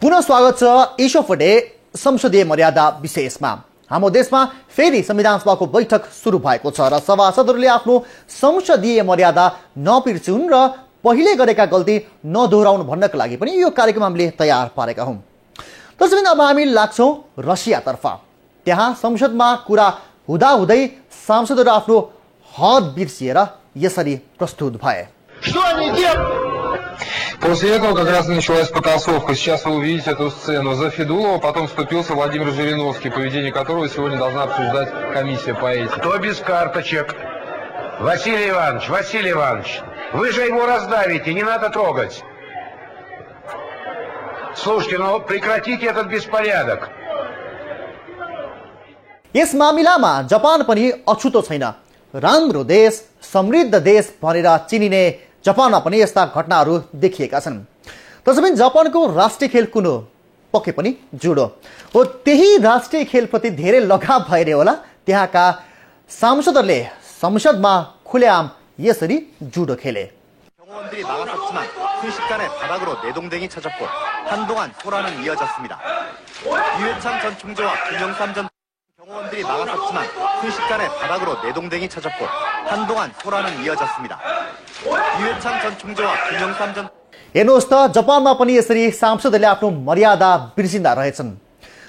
पुनः स्वागत छ एसोफडे संसदीय मर्यादा विशेषमा। हाम्रो देशमा फेरि संविधान सभाको बैठक सुरु भएको छ र सभासदहरूले आफ्नो संसदीय मर्यादा नबिर्सुन् र पहिले गरेका गल्ती नदोहोऱ्याउन् भन्नका लागि पनि यो कार्यक्रम हामीले तयार पारेका हौं। त्यसैले अब हामी लाग्छौं रसियातर्फ। त्यहाँ संसदमा कुरा हुँदाहुँदै सांसदहरू आफ्नो हद बिर्सिएर यसरी प्रस्तुत भए। После этого как раз началась потасовка. Сейчас вы увидите эту сцену. За Федулова потом вступился Владимир Жириновский, поведение которого сегодня должна обсуждать комиссия по этике. Кто без карточек? Василий Иванович, вы же его раздавите, не надо трогать. Слушайте, ну прекратите этот беспорядок. यस मामिलामा जापान पनि अछुतो छैन। राम्रो देश, समृद्ध देश भनेर चिनिने जापानमा पनि यस्ता घटनाहरू देखिएका छन्। त्यसैले जापानको राष्ट्रिय खेल कुन हो? पक्कै पनि जुडो हो। त्यही राष्ट्रिय खेलप्रति धेरै लगाव भएर होला त्यहाँका सांसदहरूले संसदमा खुलेआम यसरी जुडो खेले। 경호원들이 나갔었지만 순식간에 바닥으로 내동댕이 찾았고 한동안 소란은 이어졌습니다. 이회창 전 총재와 김영삼 전 경호원들이 나갔었지만 순식간에 바닥으로 내동댕이 찾았고 한동안 소란은 이어졌습니다. 이회창 전 총재와 김영삼 전 हेर्नुहोस् त जापानमा पनि यसरी सांसदहरूले आफ्नो मर्यादा बिर्सिँदा रहेछन्।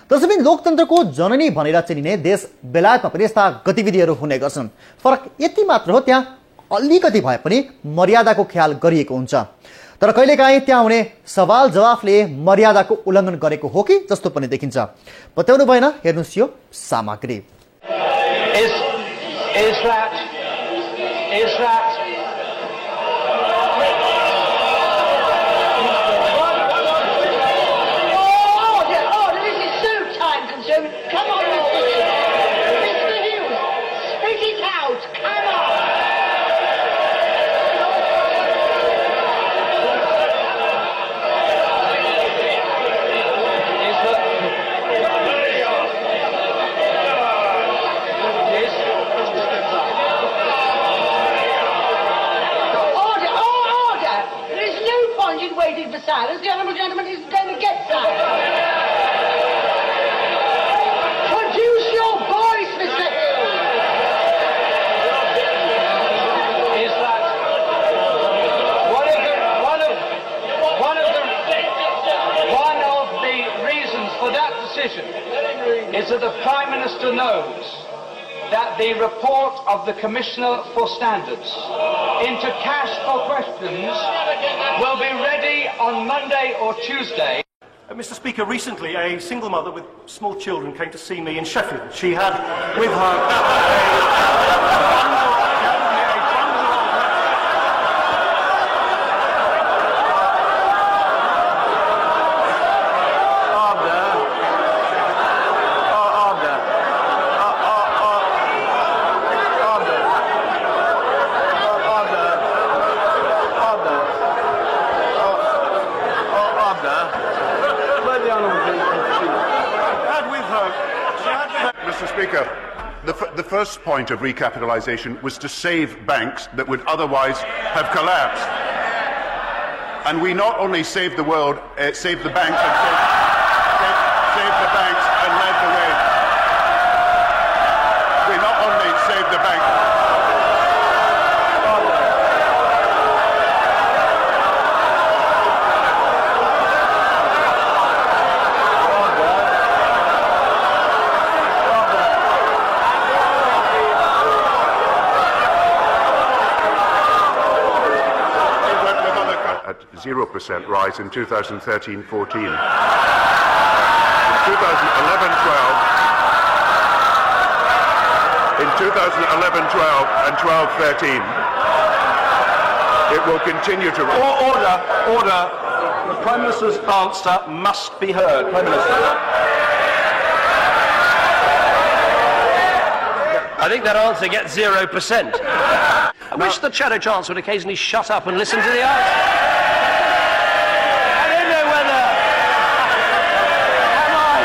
त्यसैले लोकतन्त्रको जननी भनेर चिनिने देश बेलायतमा पनि यस्ता गतिविधिहरू हुने गर्छन्। फरक यति मात्र हो त्यहाँ अलिकति भए पनि मर्यादाको ख्याल गरिएको हुन्छ। तर कहिलेकाहीँ त्यहाँ हुने सवाल जवाफले मर्यादाको उल्लङ्घन गरेको हो कि जस्तो पनि देखिन्छ। बताउनु भएन, हेर्नुहोस् यो सामग्री। Gentlemen, is going to get silent. Produce your voice, Mr. Hill. Is that one of the reasons for that decision is that the Prime Minister knows that the report of the Commissioner for Standards into cash for questions will be ready on Monday or Tuesday. Mr. Speaker, recently a single mother with small children came to see me in Sheffield. She had with her Mr. Speaker, the first point of recapitalisation was to save banks that would otherwise have collapsed. And we not only saved the world, saved the banks and saved the banks and led the way. We not only saved the banks. At 0% rise in 2013-14. In 2011-12 and 12-13, it will continue to rise. Order. The Prime Minister's answer must be heard. Prime Minister. I think that answer gets 0%. I wish the Shadow Chancellor would occasionally shut up and listen to the answer. I don't know whether... Am I?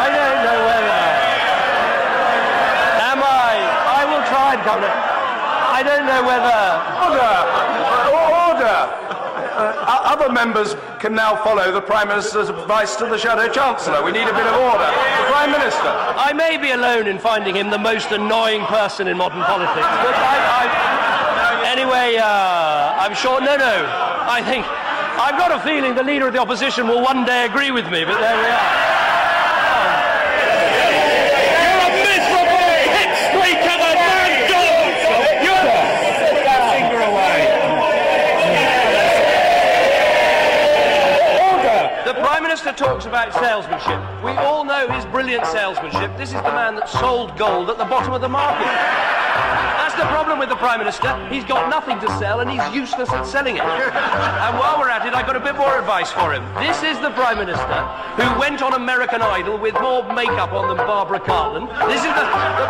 I don't know whether... Am I? I will try and come to... I don't know whether... Order! Other members can now follow the Prime Minister's advice to the Shadow Chancellor. We need a bit of order. The Prime Minister. I may be alone in finding him the most annoying person in modern politics, but anyway, I'm sure... No, I think... I've got a feeling the Leader of the Opposition will one day agree with me, but there we are. Talks about salesmanship. We all know his brilliant salesmanship. This is the man that sold gold at the bottom of the market. That's the problem with the Prime Minister. He's got nothing to sell and he's useless at selling it. And while we're at it, I've got a bit more advice for him. This is the Prime Minister who went on American Idol with more makeup on than Barbara Cartland. This is the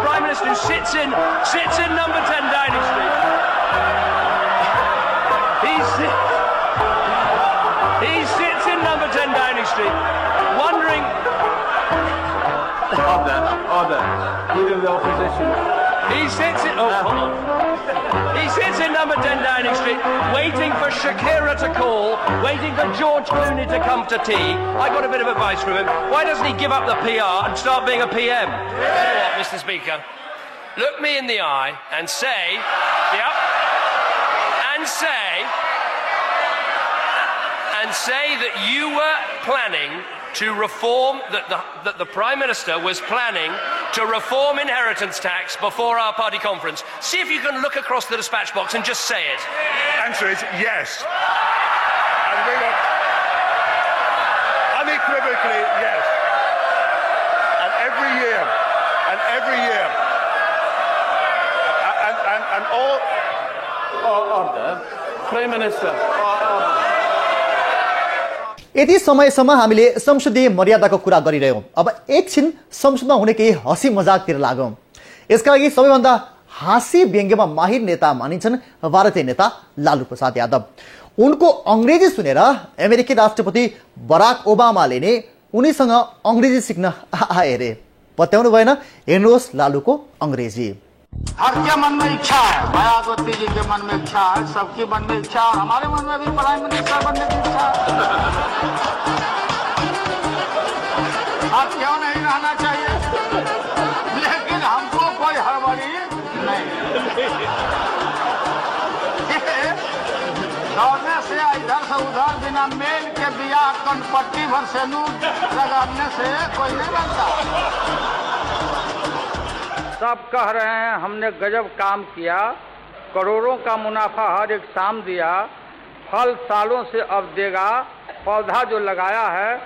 Prime Minister who sits in number 10 Downing Street. He sits in number 10 Downing Street, wondering... Order. Leader of the Opposition. He sits in number 10 Downing Street, waiting for Shakira to call, waiting for George Clooney to come to tea. I got a bit of advice from him. Why doesn't he give up the PR and start being a PM? What, Mr. Speaker? Look me in the eye and say... And say that you were planning to reform, that the Prime Minister was planning to reform inheritance tax before our party conference. See if you can look across the dispatch box and just say it. Answer is yes. And we will unequivocally yes. And every year, and all... Order. Prime Minister. यति समयसम्म हामीले संसदीय मर्यादाको कुरा गरिरह्यौं। अब एकछिन संसदमा हुने केही हँसी मजाकतिर लागौं। यसका लागि सबैभन्दा हाँसी व्यङ्ग्यमा माहिर नेता मानिन्छन् भारतीय नेता लालू प्रसाद यादव। उनको अंग्रेजी सुनेर अमेरिकी राष्ट्रपति बराक ओबामाले नै उनीसँग अंग्रेजी सिक्न आए रे। बताउनु भएन? हेर्नुहोस् लालूको अंग्रेजी। हर के मन में इच्छा है, मायावती जी के मन में इच्छा है, सबकी मन में इच्छा है, हमारे मन में भी प्राइम मिनिस्टर बनने की इच्छा है। अब क्यों नहीं रहना चाहिए, लेकिन हमको कोई हड़बड़ी नहीं। दौड़ने से इधर से उधर बिना मेल के बिया कंपट्टी भर से नूर लगाने से कोई नहीं बनता। सब कह रहे हैं हमने गजब काम किया, करोड़ों का मुनाफा हर एक शाम दिया, फल सालों से अब देगा, पौधा जो लगाया है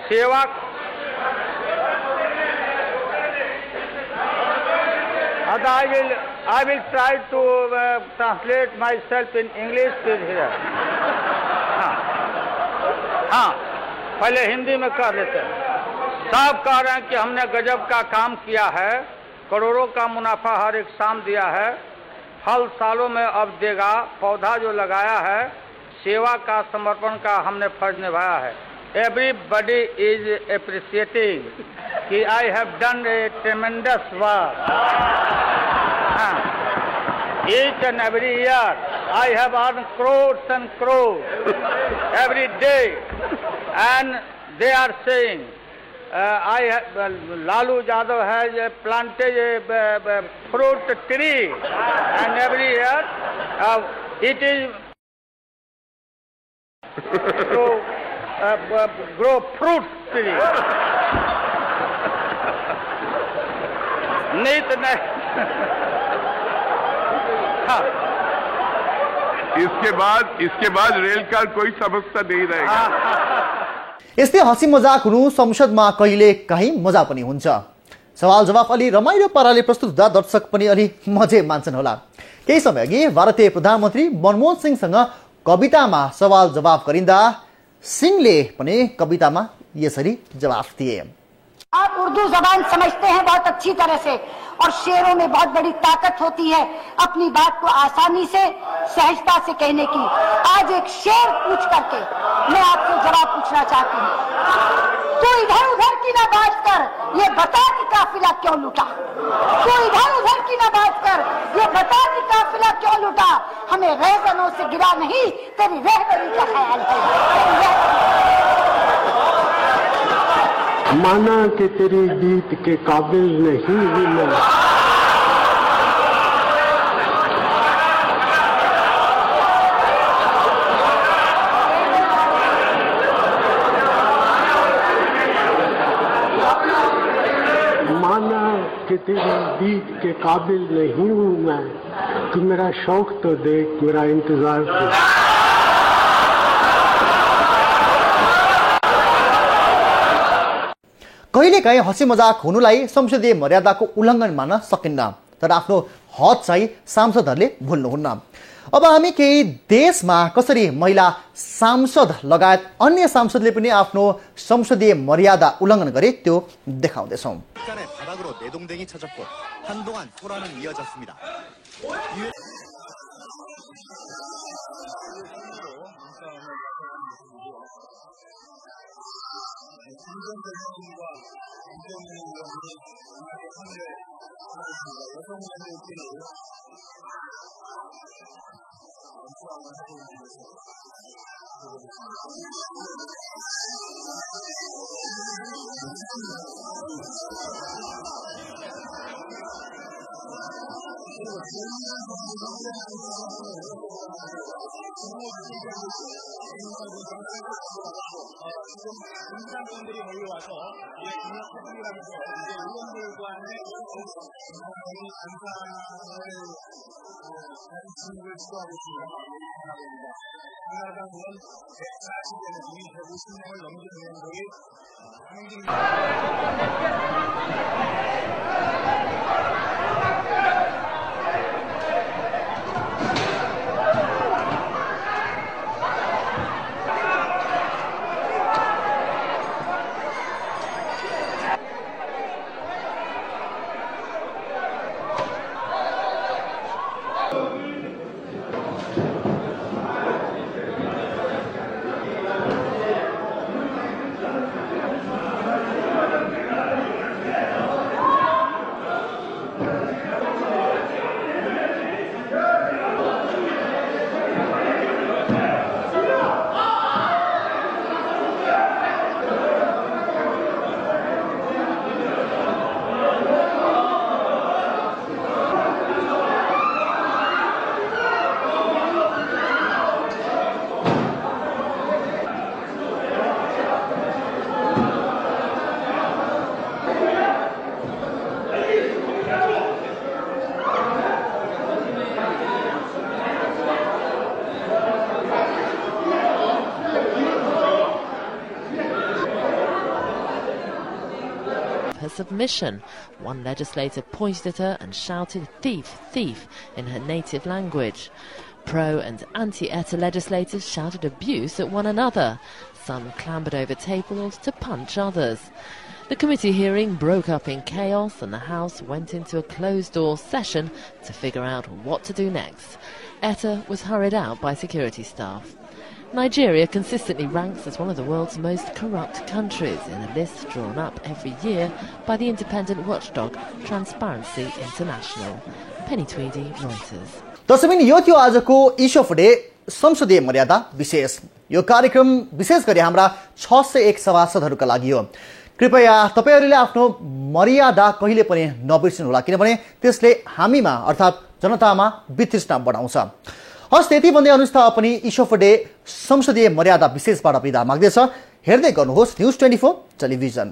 सेवा। I will try to translate myself in English here. हाँ, पहले हिंदी में कह देते हैं। सब कह रहे हैं कि हमने गजब का काम किया है, करोड़ों का मुनाफा हर एक शाम दिया है, फल सालों में अब देगा, पौधा जो लगाया है सेवा का समर्पण का हमने फर्ज निभाया है। Everybody is appreciating कि I have done a tremendous work. Each and every year I have earned crores and crores every day, and they are saying Lalu Yadav has planted a fruit tree, and every year it is grow fruit tree. इसके बाद rail का कोई समस्या नहीं रहेगा। यस्तै हँसी मजाक हुनु संसदमा कहिले काहीँ मजा पनि हुन्छ। सवाल जवाफ अलि रमाइलो पाराले प्रस्तुत हुँदा दर्शक पनि अलि मजे मान्छन् होला। केही समय अघि भारतीय प्रधानमन्त्री मनमोहन सिंहसँग कवितामा सवाल जवाफ गरिँदा सिंहले पनि कवितामा यसरी जवाफ दिए। आप उर्दू जबान समझते हैं बहुत अच्छी तरह से, और शेरों में बहुत बड़ी ताकत होती है अपनी बात को आसानी से सहजता से कहने की। आज एक शेर पूछ करके मैं आपसे जवाब पूछना चाहती हूँ। तू इधर उधर की ना बात कर, ये बता कि काफिला क्यों लूटा। तू इधर उधर की ना बात कर, ये बता कि काफिला कर्जा क्यों लुटा, हमें रहजनों से गिरा नहीं, तेरी रहबरी का ख्याल है। माना कि तेरी जीत के काबिल नहीं हूं मैं, माना कि तेरी जीत के काबिल नहीं हूं मैं, तू मेरा शौक तो देख, मेरा इंतजार कर। कहिलेकाहीँ हँसी मजाक हुनुलाई संसदीय मर्यादाको उल्लङ्घन मान्न सकिन्न, तर आफ्नो हद चाहिँ सांसदहरूले भुल्नुहुन्न। अब हामी केही देशमा कसरी महिला सांसद लगायत अन्य सांसदले पनि आफ्नो संसदीय मर्यादा उल्लङ्घन गरे त्यो देखाउँदैछौँ। 바닥으로 내동댕이 찾았고 한동안 소란은 이어졌습니다. Her submission. One legislator pointed at her and shouted, "Thief, thief," in her native language. Pro and anti-ETA legislators shouted abuse at one another. Some clambered over tables to punch others. The committee hearing broke up in chaos and the House went into a closed-door session to figure out what to do next. ETA was hurried out by security staff. Nigeria consistently ranks as one of the world's most corrupt countries in a list drawn up every year by the independent watchdog Transparency International. Penny Tweedy, Reuters. दर्शकबिन यो थियो आजको issue of day संसदीय मर्यादा विशेष। यो कार्यक्रम विशेष गरी हाम्रा 601 सभासदहरूका लागि हो। कृपया तपाईहरूले आफ्नो मर्यादा कहिले पनि नबिर्सिनुहोला, किनभने त्यसले हामीमा अर्थात् जनतामा वितृष्णा बढाउँछ। हस्, त्यति भन्दै अनुष्ठा पनि इश्यू अफ डे संसदीय मर्यादा विशेषबाट बिदा माग्दैछ। हेर्दै गर्नुहोस् न्युज 24 टेलिभिजन।